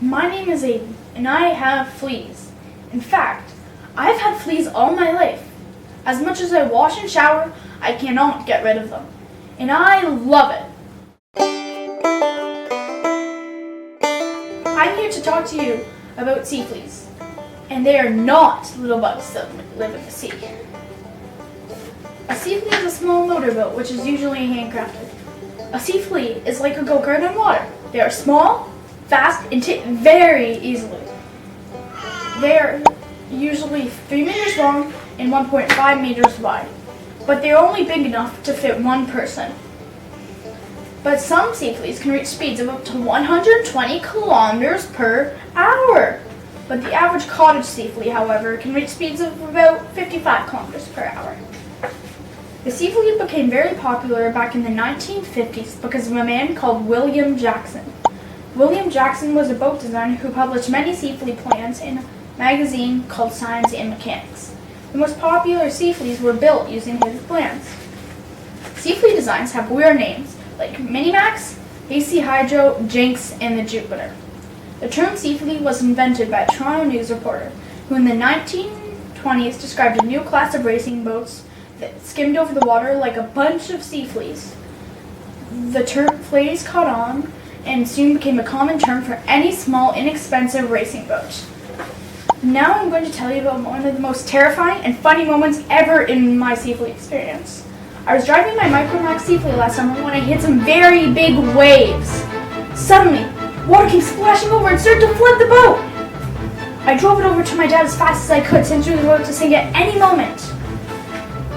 My name is Aiden, and I have fleas. In fact, I've had fleas all my life. As much as I wash and shower, I cannot get rid of them. And I love it. I'm here to talk to you about sea fleas. And they are not little bugs that live in the sea. A sea flea is a small motorboat, which is usually handcrafted. A sea flea is like a go-kart on water. They are small, fast, and tip very easily. They are usually 3 meters long and 1.5 meters wide, but they are only big enough to fit one person. But some sea fleas can reach speeds of up to 120 kilometers per hour. But the average cottage sea flea, however, can reach speeds of about 55 kilometers per hour. The sea flea became very popular back in the 1950s because of a man called William Jackson. William Jackson was a boat designer who published many sea flea plans in a magazine called Science and Mechanics. The most popular sea fleas were built using his plans. Sea flea designs have weird names like Minimax, AC Hydro, Jinx, and the Jupiter. The term sea flea was invented by a Toronto news reporter who in the 1920s described a new class of racing boats that skimmed over the water like a bunch of sea fleas. The term fleas caught on and soon became a common term for any small, inexpensive racing boat. Now I'm going to tell you about one of the most terrifying and funny moments ever in my sea flea experience. I was driving my Micromax sea flea last summer when I hit some very big waves. Suddenly, water came splashing over and started to flood the boat. I drove it over to my dad as fast as I could since we were about to sink at any moment.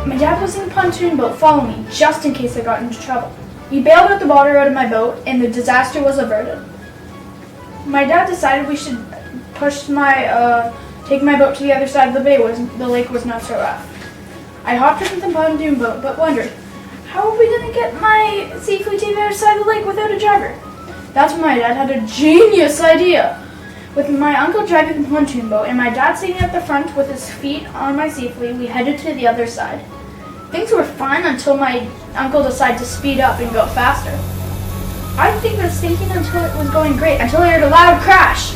My dad was in a pontoon boat following me just in case I got into trouble. He bailed out the water out of my boat and the disaster was averted. My dad decided we should take my boat to the other side of the bay where the lake was not so rough. I hopped into the pontoon boat but wondered, how are we going to get my sea flea to the other side of the lake without a driver? That's when my dad had a genius idea. With my uncle driving the pontoon boat and my dad sitting at the front with his feet on my sea flea, we headed to the other side. Things were fine until my uncle decided to speed up and go faster. I think I was thinking until it was going great, until I heard a loud crash.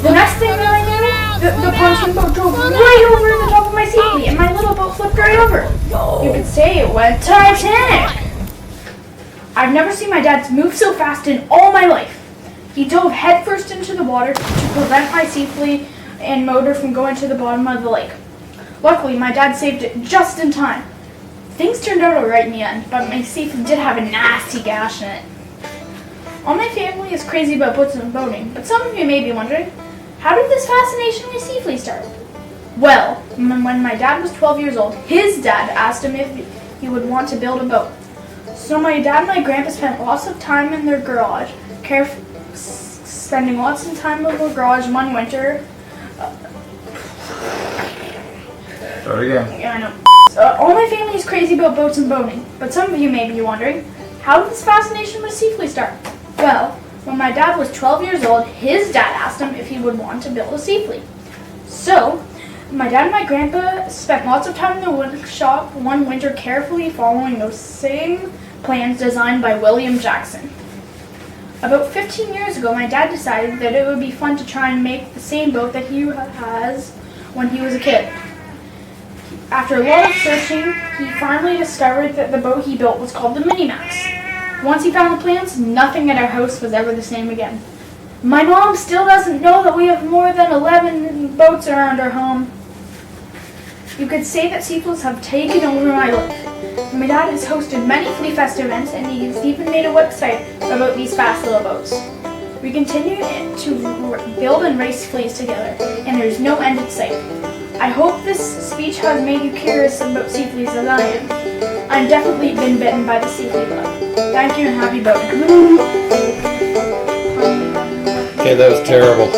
The next thing that I knew, the pontoon boat drove right over the top of my sea flea and my little boat flipped right over. You could say it went Titanic. I've never seen my dad move so fast in all my life. He dove headfirst into the water to prevent my sea flea and motor from going to the bottom of the lake. Luckily, my dad saved it just in time. Things turned out alright in the end, but my sea flea did have a nasty gash in it. All my family is crazy about boats and boating, but some of you may be wondering, how did this fascination with sea flea start? Well, when my dad was 12 years old, his dad asked him if he would want to build a boat. So my dad and my grandpa spent lots of time in their garage, spending lots of time in the garage one winter. Start again. Yeah, I know. All my family is crazy about boats and boating, but some of you may be wondering, how did this fascination with sea flea start? Well, when my dad was 12 years old, his dad asked him if he would want to build a sea flea. So, my dad and my grandpa spent lots of time in the workshop one winter carefully following those same plans designed by William Jackson. About 15 years ago, my dad decided that it would be fun to try and make the same boat that he has when he was a kid. After a lot of searching, he finally discovered that the boat he built was called the Minimax. Once he found the plans, nothing at our house was ever the same again. My mom still doesn't know that we have more than 11 boats around our home. You could say that sea fleas have taken over my life. My dad has hosted many Flea Fest events and he's even made a website about these fast little boats. We continue to build and race fleas together, and there's no end in sight. I hope this speech has made you curious about sea fleas as I am. I've definitely been bitten by the sea flea bug. Thank you and happy boating. Okay, that was terrible.